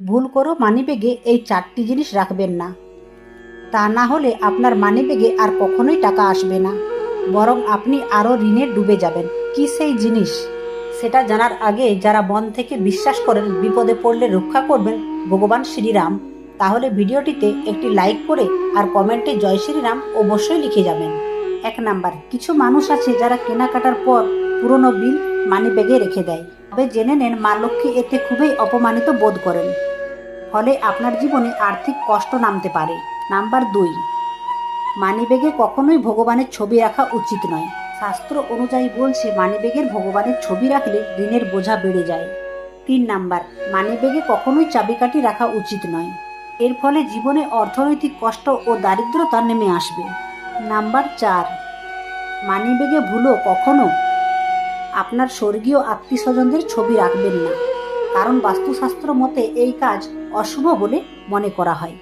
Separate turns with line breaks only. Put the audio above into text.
ভুল করো মানিব্যাগে এই 4টি জিনিস রাখবেন না। তা না হলে আপনার মানিব্যাগে আর কখনোই টাকা আসবে না, বরং আপনি আরও ঋণে ডুবে যাবেন। কি সেই জিনিস সেটা জানার আগে যারা মন থেকে বিশ্বাস করেন বিপদে পড়লে রক্ষা করবেন ভগবান শ্রীরাম, তাহলে ভিডিওটিতে একটি লাইক করে আর কমেন্টে জয় শ্রীরাম অবশ্যই লিখে যাবেন। 1 নাম্বার, কিছু মানুষ আছে যারা কেনাকাটার পর পুরনো বিল মানিব্যাগে রেখে দেয়। তবে জেনে নেন মা লক্ষ্মী এতে খুবই অপমানিত বোধ করেন, ফলে আপনার জীবনে আর্থিক কষ্ট নামতে পারে। নাম্বার 2, মানিব্যাগে কখনোই ভগবানের ছবি রাখা উচিত নয়। শাস্ত্র অনুযায়ী বলছে মানিব্যাগের ভগবানের ছবি রাখলে ঋণের বোঝা বেড়ে যায়। 3 নাম্বার, মানিব্যাগে কখনোই চাবিকাঠি রাখা উচিত নয়। এর ফলে জীবনে অর্থনৈতিক কষ্ট ও দারিদ্রতা নেমে আসবে। নাম্বার 4, মানিব্যাগে ভুলও কখনো আপনার স্বর্গীয় আত্মীয়স্বজনদের ছবি রাখবেন না, কারণ বাস্তুশাস্ত্র মতে এই কাজ অশুভ বলে মনে করা হয়।